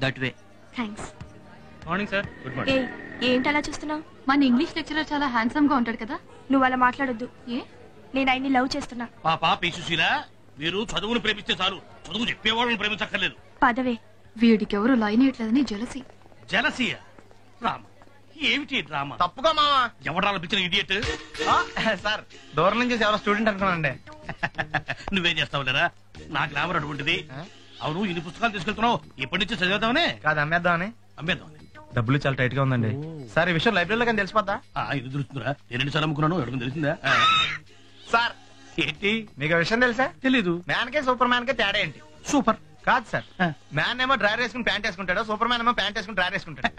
That way. Thanks. Morning sir. Good morning. ఏంటి అలా చూస్తున్నావు? మన ఇంగ్లీష్ లెక్చరర్ చాలా హ్యాండ్సమ్ గా ఉంటాడు కదా. నువ్వు అలా మాట్లాడొద్దు. ఏ? నేను ఆయన్ని లవ్ చేస్తున్నా. పాపా పీసుశీల, మీరు చదువును ప్రేమిస్తే చాలు, చదువు చెప్పేవాళ్ళని ప్రేమించక్కర్లేదు. పదవే. వీడికెవరు లైన్ ఇయట్లేదని జలసి. జలసియా? డ్రామా ఏమిటి డ్రామా? తప్పుగా మావా. ఎవడాల పిచ్చిన ఇడియట్? సార్ దూరం నుంచి ఎవరో స్టూడెంట్ అనుకున్నానండి. నువ్వేం చేస్తావు లేరా? నా గ్లామర్ అటువంటిది. అవును, ఇన్ని పుస్తకాలు తీసుకెళ్తున్నావు, ఎప్పటి నుంచి చదివేద్దామనే? కాదు, అమ్మేద్దామని. అమ్మేద్దామని. డబ్బులు చాలా టైట్ గా ఉందండి. సార్ ఈ విషయం లైబ్రరీలో కానీ తెలిసిపోద్దా? ఇది తెలుస్తుందిరా, నేను ఎన్నిసార్లు అమ్ముకున్నాను, ఎవరికి తెలిసిందా? సార్ ఏంటి మీకు విషయం తెలుసా? తెలీదు. మ్యాన్ కే సూపర్ మ్యాన్ కే తేడా ఏంటి? సూపర్ కాదు సార్, మ్యాన్ ఏమో డ్రైవర్ వేసుకుని ప్యాంట్ వేసుకుంటాడు, సూపర్ మ్యాన్ ఏమో ప్యాంట్ వేసుకుని డ్రైవర్ వేసుకుంటాడు.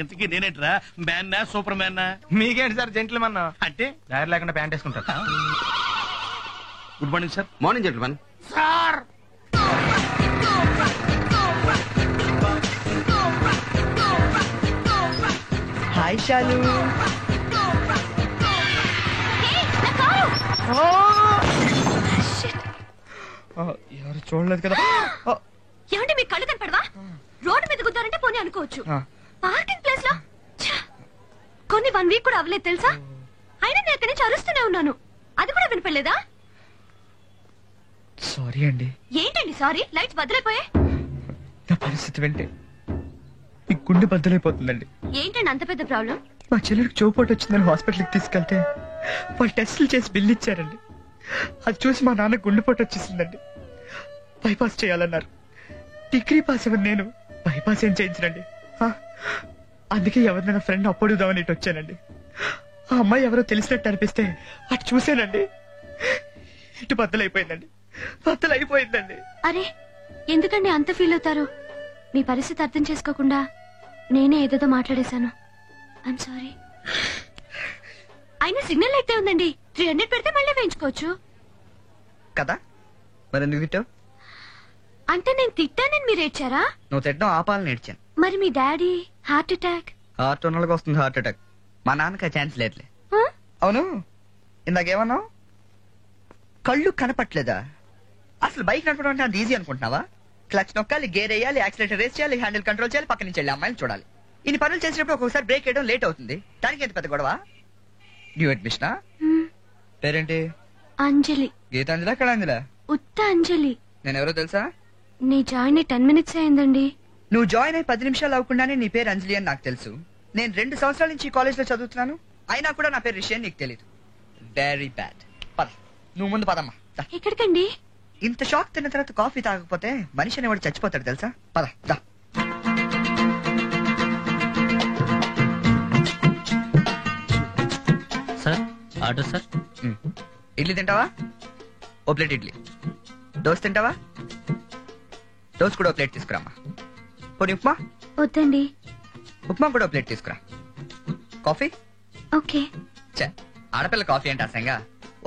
ఇంతకీ నేనేంట్రా, మ్యాన్నా సూపర్ మ్యాన్నా? మీకేంటి సార్ జెంట్లు మన్నా అంటే డ్రైవర్ లేకుండా ప్యాంట్ వేసుకుంటారు. Good morning sir. Morning gentlemen. Sir hi Shalu. ఎవరు చూడలేదు కదా. ఏమంటే మీకు కళ్ళు కనపడవా? రోడ్డు మీద గుద్దారంటే పోనీ అనుకోవచ్చు, పార్కింగ్ ప్లేస్ లో కొన్ని 1 వీక్ కూడా అవ్వలేదు తెలుసా. అయినా నేను ఎక్కడి నుంచి అరుస్తూనే ఉన్నాను, అది కూడా వినపడలేదా? సారీ అండి. ఏంటండి సారీ? లైట్స్ బద్దలైపోయాయి. నా పరిస్థితి వింటే ఈ గుండె బద్దలైపోతుందండి. ఏంటండి అంత పెద్ద ప్రాబ్లం? మా చెల్లెడికి చోపోటు వచ్చిందని హాస్పిటల్కి తీసుకెళ్తే వాళ్ళు టెస్టులు చేసి బిల్లు ఇచ్చారండి. అది చూసి మా నాన్న గుండెపోటు వచ్చేసిందండి. బైపాస్ చేయాలన్నారు. డిగ్రీ పాస్ అవ్వను నేను, బైపాస్ ఏం చేయించనండి. అందుకే ఎవరినైనా ఫ్రెండ్ అప్పుడుదామని ఇటు వచ్చానండి. ఆ అమ్మాయి ఎవరో తెలిసినట్టు అనిపిస్తే అటు చూసానండి, ఇటు బద్దలైపోయిందండి, బద్దలైపోయిందండి. అరే ఎందుకండి అంత ఫీల్ అవుతారు? మీ పరిస్థితి అర్థం చేసుకోకుండా నేనే ఏదేదో మాట్లాడేశాను. I'm sorry. అయినా సిగ్నల్ అయితే ఉందండి, 300 పెడితే మళ్ళీ వేయించుకోవచ్చు కదా. మరి ఎందుకు తిట్టావు? అంటే నేను తిట్టానని మీరు ఏడ్చారా? నువ్వు తిట్టడం ఆపాలని నేర్చాను. మరి మీ డాడీ హార్ట్ అటాక్? హార్ట్ ఉన్నోళ్ళకి వస్తుంది హార్ట్ అటాక్, మా నాన్నకి ఆ ఛాన్స్ లేదులే. అవును, ఇందాకేమన్నావు? కళ్ళు కనపట్లేదా? అసలు బైక్ నడపడం అంటే అంత ఈజీ అనుకుంటున్నావా? క్లచ్ నొక్కాలి, గేర్ వేయాలి, యాక్సిలేటర్ రేస్ చేయాలి, హ్యాండిల్ కంట్రోల్ చేయాలి, పక్క నుంచి వెళ్ళి అమ్మాయిని చూడాలి. ఇన్ని పనులు చేసినప్పుడు ఒక్కొక్కసారి బ్రేక్ వేయడం లేట్ అవుతుంది. దానికి ఎంత పెద్ద గొడవ? న్యూ అడ్మిషనా? పేరేంటి? అంజలి. గీతాంజలి అక్కడ అంజలా? ఉత్త అంజలి. నేను ఎవరో తెలుసా? నీ జాయిన్ 10 minutes అయిందండి. నువ్వు జాయిన్ అయి 10 నిమిషాలు అవ్వకుండానే నీ పేరు అంజలి అని నాకు తెలుసు. నేను 2 సంవత్సరాల నుంచి కాలేజ్ లో చదువుతున్నాను, అయినా కూడా నా పేరు రిషి అని నీకు తెలీదు. Very bad. పద, నువ్వు ముందు పదమ్మా. ఎక్కడికండి? ఇంత షాక్ తిన్న తర్వాత కాఫీ తాగకపోతే మనిషి అనేవాడు చచ్చిపోతాడు తెలుసా. పద దా. Sir order sir. ఇడ్లీ తింటావా? ఓ ప్లేట్ ఇడ్లీ. దోశ తింటావా? దోశ కూడా ఓ ప్లేట్ తీసుకురామ్మా. పోనీ ఉప్మా? వద్దండి. ఉప్మా కూడా ఓ ప్లేట్ తీసుకురా. కాఫీ? ఓకే. ఆడపిల్ల కాఫీ అంటే అసంగా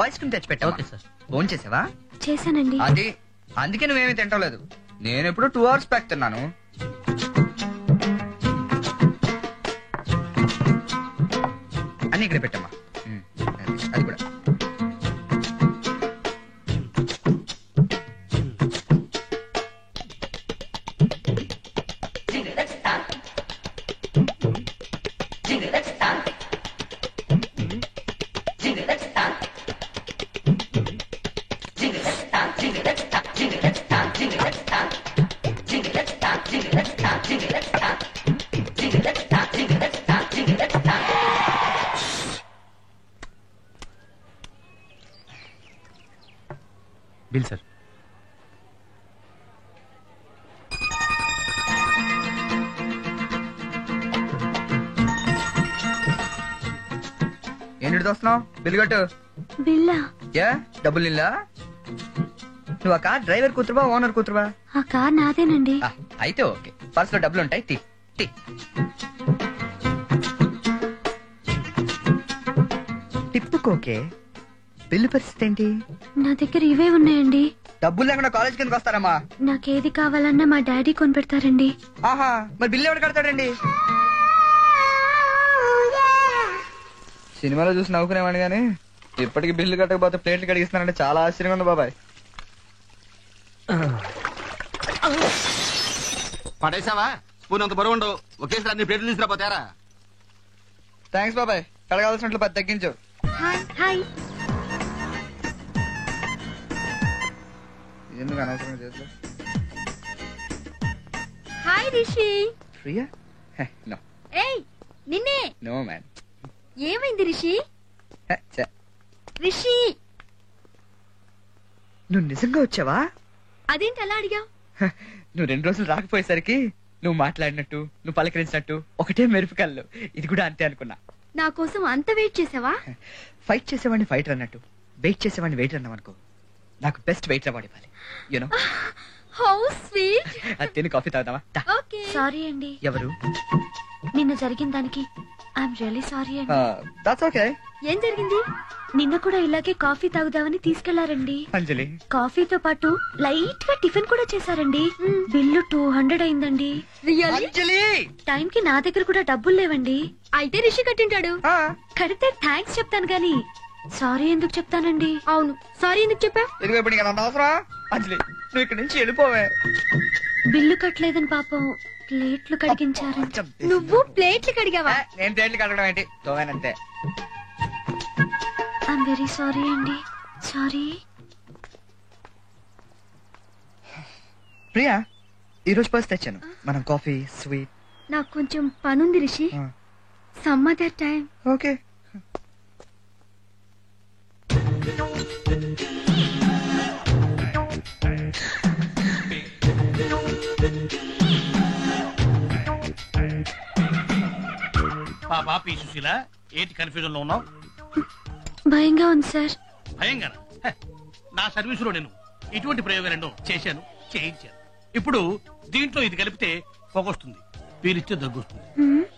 ఐస్ క్రీమ్ తెచ్చి పెట్టా. Okay sir. ఫోన్ చేసావా? చేశానండి. అది అందుకే నువ్వేమీ తింటలేదు. నేను ఎప్పుడు 2 hours బ్యాక్ తిన్నాను. అన్ని ఇక్కడ పెట్టమ్మా. అది కూడా. Bill sir. ఏంటి వస్తున్నావు? బిల్లు కట్టు. బిల్లా? యా, డబ్బులు ఇల్లా? నువ్వు ఆ కార్ డ్రైవర్ కూతురువా ఓనర్ కూతురువా? ఆ కార్ నాదేనండి. అయితే ఓకే, పర్స్ లో డబ్బులు ఉంటాయి. Tea tea. టిప్పుకోకే. బిల్లు పరిస్థితి ఏంటి? నా దగ్గర ఇవే ఉన్నాయండి. డబ్బులు లేకుండా కాలేజ్ కిందకి వస్తారమ్మా. నాకేది కావాలన్నా మా డాడీ కొనిపెడతారండి. ఆహా, మరి బిల్లు ఎవరు కడతాడండి? సినిమాలో చూసి నవ్వుకునేవాడు గానీ ఇప్పటికి బిల్లు కట్టకపోతే ప్లేట్లు కడిగిస్తున్నారంటే చాలా ఆశ్చర్యంగా ఉంది బాబాయ్. పడేసావా? స్పూన్ అంత బరువు ఉండవు. ఒకేసారి అన్ని ప్లేట్లు తీసుకురాపోతారా? థ్యాంక్స్ బాబాయ్, కడగాల్సినట్లు 10 తగ్గించావు. హాయ్. ఎందుకు అనవసరంగా చేస్తావు? హాయ్ రిషి. ప్రియా? నో ఏయ్ నిన్నే. No man. ఏమైంది రిషి? రిషి నువ్వు నిజంగా వచ్చావా? అదేంటి అలా అడిగావు? నువ్వు 2 రోజులు రాకపోయేసరికి నువ్వు మాట్లాడినట్టు, నువ్వు పలకరించినట్టు ఒకటే మెరుపు కళ్ళు. ఇది కూడా అంతే అనుకున్నా. నా కోసం అంత వెయిట్ చేసావా? ఫైట్ చేసేవాడిని ఫైటర్ అన్నట్టు, వెయిట్ చేసేవాడిని వెయిటర్ అన్నావు అనుకో. నాకు బెస్ట్ వెయిటర్ అవార్డు ఇవ్వాలి. యూనో. How sweet. అది తిని కాఫీ తాగుదామా? ఓకే. సారీ అండి. ఎవరు? నిన్న జరిగిన దానికి ఐఎమ్ రియల్లీ సారీ అండి. That's okay. ఏం జరిగింది? నిన్న కూడా ఇలాగే కాఫీ తాగుదామని తీసుకెళ్లారండి. అంజలి, కాఫీతో పాటు లైట్ గా టిఫిన్ కూడా చేశారండి. బిల్లు 200 అయిందండి. అంజలి, టైం కి నా దగ్గర కూడా డబ్బులు లేవండి. అయితే రిషి కట్టింటాడు. కడితే థ్యాంక్స్ చెప్తాను గాని సారీ ఎందుకు చెప్తానండి? అవును, సారీ ఎందుకు చెప్పా? ఇదిగో ఇప్పుడు నీకు అంత అవసరం? అంజలి, నువ్వు ఇక్కడి నుంచి వెళ్ళిపోవే. బిల్లు కట్టలేదని పాపం ప్లేట్లు కడిగించారు. నువ్వు ప్లేట్లు కడిగావా? నేను ప్లేట్లు కడగడం ఏంటి, తోవేనంతే. ఐఎమ్ వెరీ సారీ అండి. సారీ. ప్రియా, ఈ రోజు పర్స్ తెచ్చాను. మనం కాఫీ, స్వీట్. నాకు కొంచెం పనుంది Rishi. Some other time. Okay. పాపా పి సుశీల, ఏంటి కన్ఫ్యూజన్ లో ఉన్నావు? భయంగా ఉంది సార్. భయంగా? నా సర్వీసులో నేను ఇటువంటి ప్రయోగాలు ఎన్నో చేశాను, చేయించాను. ఇప్పుడు దీంట్లో ఇది కలిపితే పొగొస్తుంది, పీలిస్తే దగ్గొస్తుంది.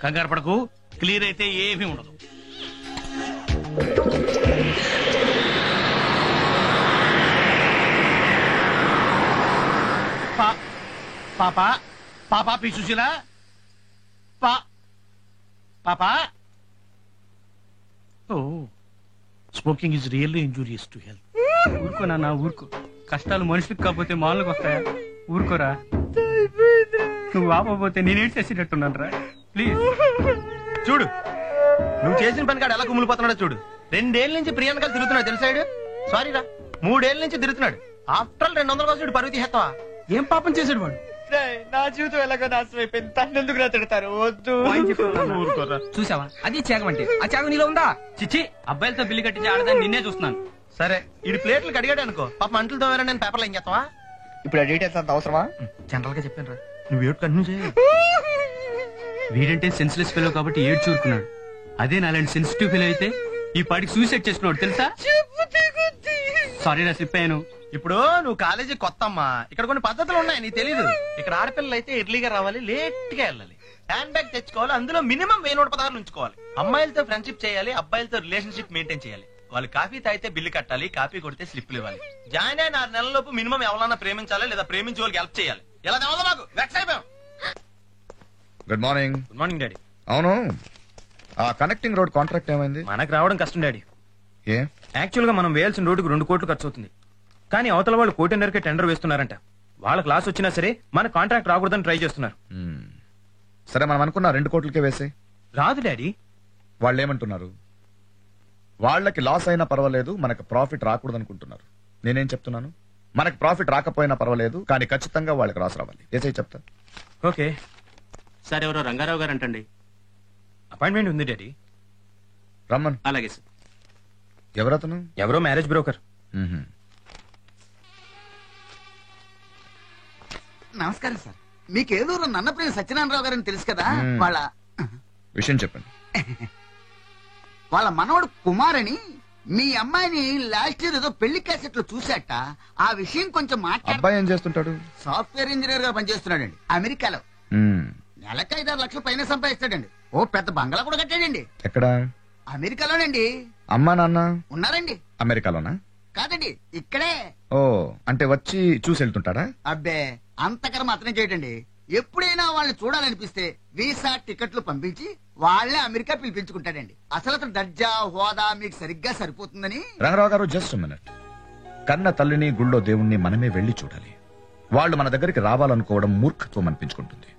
కంగారు పడకు, క్లియర్ అయితే ఏమీ ఉండదు. పాపా పాపా పి సుశీల, పాపా. ఓ, smoking is really injurious to health. ఊరుకో నాన్న, ఊరుకో. కష్టాలు మనుషులకు కాకపోతే మాలకు వస్తాయా? ఊరుకోరా. నువ్వు ఆపపోతే నేనేం చేసేటట్టున్నాను రా. ప్లీజ్ చూడు, నువ్వు చేసిన పని కాడు ఎలా కుమిలిపోతున్నాడో చూడు. 2 ఏళ్ల నుంచి ప్రియాంకలు తిరుగుతున్నాడు తెలుసాడు. సారీ రా, 3 ఏళ్ల నుంచి తిరుగుతున్నాడు. ఆఫ్టర్ 200 కోసం పరుగు తీసేస్తావా? ఏం పాపం చేశాడు వాడు? నా జీవితం ఎలాగో నాశనం అయిపోయింది. తను ఎందుకు నా తిడతారు? వద్దు. చూసావా, అది త్యాగం అంటే. ఆ త్యాగం నీలో ఉందా? చిచ్చి, అబ్బాయిలతో బిల్లు కట్టించి ఆడదాన్ని నిన్నే చూస్తున్నాను. సరే, ఇది ప్లేట్లు కడిగాడు అనుకో, పాప మంటలతో నేను పేపర్లో ఏం చేస్తావా? ఇప్పుడు ఆ డీటెయిల్స్ అంత అవసరమా? జనరల్ గా చెప్పాను రా, నువ్వు ఏడు కంటిన్యూ చేయి. వీడంటే సెన్స్లెస్ ఫెలో కాబట్టి ఏడు చూరుకున్నాడు. అదే నాలాంటి సెన్సిటివ్ ఫెలో అయితే ఈ పాటికి సూసైడ్ చేసుకున్నాడు తెలుసా? సారీ రా, స్లిప్ అయ్యాను. ఇప్పుడు నువ్వు కాలేజీ కొత్త అమ్మా, ఇక్కడ కొన్ని పద్ధతులు ఉన్నాయి నీకు తెలీదు. ఇక్కడ ఆడపిల్లలు అయితే ఎర్లీగా రావాలి, లేట్ గా వెళ్ళాలి. హ్యాండ్ బ్యాగ్ తెచ్చుకోవాలి, అందులో మినిమం 1000 పదార్థాలు ఉంచుకోవాలి. అమ్మాయిలతో ఫ్రెండ్షిప్ చేయాలి, అబ్బాయిలతో రిలేషన్షిప్ మెయింటైన్ చేయాలి. వాళ్ళు కాఫీ తాగితే బిల్లు కట్టాలి, కాఫీ కొడితే స్లిప్లు ఇవ్వాలి. జాయిన్ అయిన 6 నెలలలోపు మినిమం ఎవరన్నా ప్రేమించాలి, లేదా ప్రేమించే వాళ్ళకి హెల్ప్ చేయాలి. ఎలా తెవదా మాకు వెక్స్ అయిపోయాం. Good morning. Good morning daddy. అవును, ఆ కనెక్టింగ్ రోడ్ కాంట్రాక్ట్ ఏమైంది? మనకు రావడం కష్టం డాడీ. ఏ? యాక్చువల్ గా మనం వేయాల్సిన రోడ్డుకు 2 కోట్లు ఖర్చు అవుతుంది. కానీ అవతల వాళ్ళు 1 కోటిన్నరకే టెండర్ వేస్తున్నారంట. వాళ్ళ క్లాస్ వచ్చినా సరే మన కాంట్రాక్ట్ రాకూడదని ట్రై చేస్తున్నారు. సరే, మనం అనుకున్న 2 కోట్లకే వేసే. రాదు డాడీ. వాళ్ళు ఏమంటున్నారు? వాళ్ళకి లాస్ అయినా పర్వాలేదు, మనకు ప్రాఫిట్ రాకూడదు అనుకుంటున్నారు. నేనేం చెప్తున్నాను? మనకు ప్రాఫిట్ రాకపోయినా పర్వాలేదు, కానీ ఖచ్చితంగా వాళ్ళకి రాసి రావాలి. ఏసై చెప్తా. ఓకే సార్, ఎవరో రంగారావు గారు అంటండి. అపాయింట్మెంట్ ఉంది డాడీ. రమ్మన్. అలాగే సార్. ఎవరతను? ఎవరో మ్యారేజ్ బ్రోకర్. నమస్కారం సార్. మీకేదూరు నన్నప్రియ సత్యనారాయణరావు గారని తెలుసు కదా. వాళ్ళ విషయం చెప్పండి. వాళ్ళ మనవడు కుమార్ అని మీ అమ్మాయిని లాస్ట్ ఇయర్ ఏదో పెళ్లి క్యాసెట్ లో చూశాట. ఆ విషయం కొంచెం అబ్బాయి ఏం చేస్తుంటాడు? సాఫ్ట్వేర్ ఇంజనీర్ గా పనిచేస్తున్నాడండి అమెరికాలో. నెలకు 5-6 లక్షలు పైన సంపాదిస్తాడండి. ఓ పెద్ద బంగ్లా కూడా కట్టాడండి. ఎక్కడ? అమెరికాలోనండి. అమ్మా నాన్న ఉన్నారండి. అమెరికాలోనా? కాదండి, ఇక్కడే. ఓ, అంటే వచ్చి చూసి వెళ్తుంటాడా? అబ్బే, అంతకర మాత్రం చేయటండి. ఎప్పుడైనా వాళ్ళని చూడాలనిపిస్తే వీసా టికెట్లు పంపించి వాళ్ళే అమెరికా పిలిపించుకుంటాడండి. అసలు అతను దర్జా హోదా మీకు సరిగ్గా సరిపోతుందని. రంగరావు గారు, జస్ట్ మినిట్. కన్న తల్లిని గుళ్ళో దేవుణ్ణి మనమే వెళ్లి చూడాలి. వాళ్ళు మన దగ్గరికి రావాలనుకోవడం మూర్ఖత్వం అనిపించుకుంటుంది.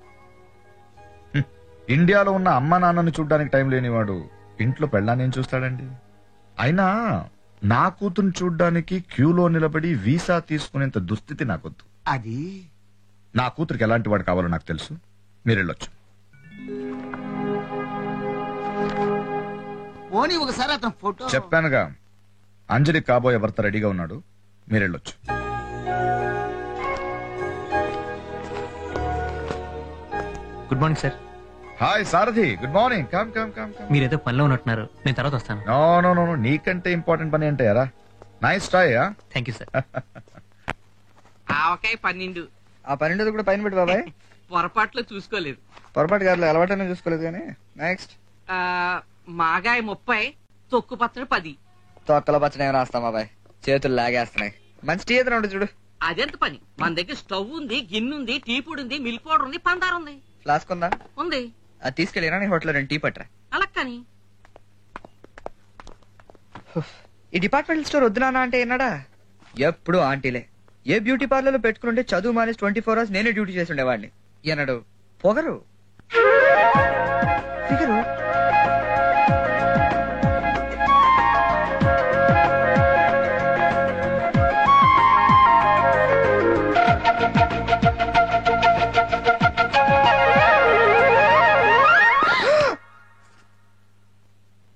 ఇండియాలో ఉన్న అమ్మ నాన్నని చూడ్డానికి టైం లేనివాడు ఇంట్లో పెళ్ళాన్ని ఏం చూస్తాడండి? అయినా నా కూతుర్ని చూడ్డానికి క్యూలో నిలబడి వీసా తీసుకునేంత దుస్థితి నాకొద్దు. అది నా కూతురికి ఎలాంటి వాడు కావాలో నాకు తెలుసు. మీరు వెళ్ళొచ్చు. పోనీ ఒకసారి అతను ఫోటో. చెప్పానుగా, అంజలి కాబోయే భర్త రెడీగా ఉన్నాడు. మీరు వెళ్ళొచ్చు. Good morning sir. Hi Sarathi, good morning. Come come come come. మీరేదో పనిలో ఉన్నట్టున్నారు, నేను తర్వాత వస్తాను. నో నో నో, నీకంటే ఇంపార్టెంట్ పని అంటే యారా. Nice try. Thank you sir. ఆవకాయ 12. ఆ 12 కూడా పైన పెట్టి బాబాయ్. పొరపాట్లో చూసుకోలేదు. పొరపాటు గారు అలవాటైనా చూసుకోలేదు కానీ. నెక్స్ట్ మాగాయ 30, తొక్కు పచ్చడి 10. తొక్కల పచ్చడి ఏమైనా రాస్తాం బాబాయ్, చేతులు లాగేస్తున్నాయి. మంచి టీ ఏదైనా ఉంటుంది చూడు. అదెంత పని, మన దగ్గర స్టవ్ ఉంది, గిన్నె ఉంది, టీ పొడి ఉంది, మిల్క్ పౌడర్ ఉంది, పందారు ఉంది. ఫ్లాస్క్ ఉందా? ఉంది. అది తీసుకెళ్ళినా నీ హోటల్ 2 టీ పట్టరా. అలా కానీ ఈ డిపార్ట్మెంటల్ స్టోర్ వద్దునా అంటే ఏనాడా? ఎప్పుడు ఆంటీలే. ఏ బ్యూటీ పార్లర్ లో పెట్టుకుంటే చదువు మానేసి 24 hours నేనే డ్యూటీ చేసి ఉండేవాడిని. ఏనాడు పొగరు ఫిగరు.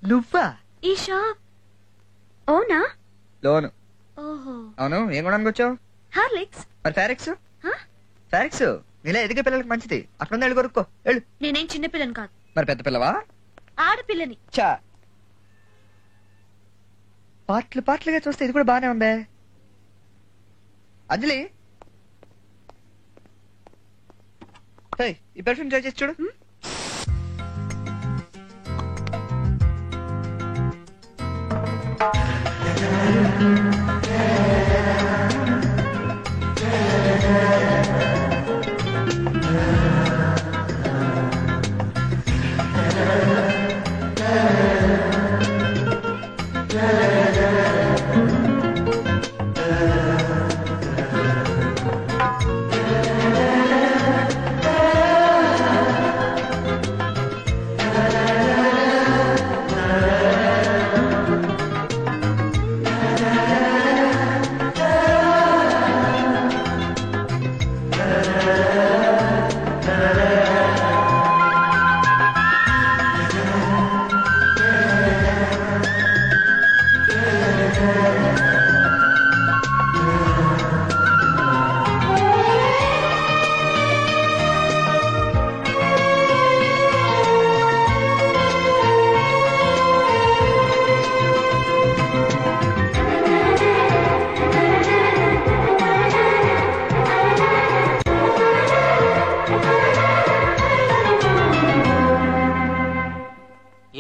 నువ్వా? ఈ షాప్ ఓనా? లోను. ఓహో. అవును, ఏం కొనడానికి వచ్చావు? హార్లిక్స్. మరి ఫారెక్స్? హ? ఫారెక్స్ నీలా ఎదిగే పిల్లలకి మంచిది. అక్కడ వెళ్ళి కొనుక్కో వెళ్ళు. నేనేం చిన్న పిల్లని కాదు. మరి పెద్ద పిల్లవా? ఆడపిల్లని. చా పాటలుగా చూస్తే ఇది కూడా బానే ఉందే. అంజలి, ఈ పెర్ఫ్యూమ్ ట్రై చేసి చూడు.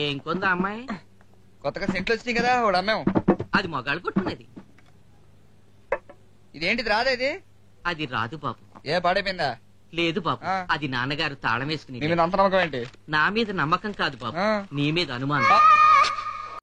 ఏం కొందా అమ్మాయి? కొత్తగా సెంట్లు వచ్చినాయి కదా, వాడు అమ్మాం. అది మగాళ్ళు కొట్టుకునేది. ఇదేంటిది రాదేది? అది రాదు బాబు. ఏ పాడైపోయిందా? లేదు బాబు, ఆ. అది నాన్నగారు తాళం నీ వేసుకుని. మీద అంత నమ్మకం ఏంటి? నా మీద నమ్మకం కాదు బాబు, ఆ. నీ మీద అనుమానం.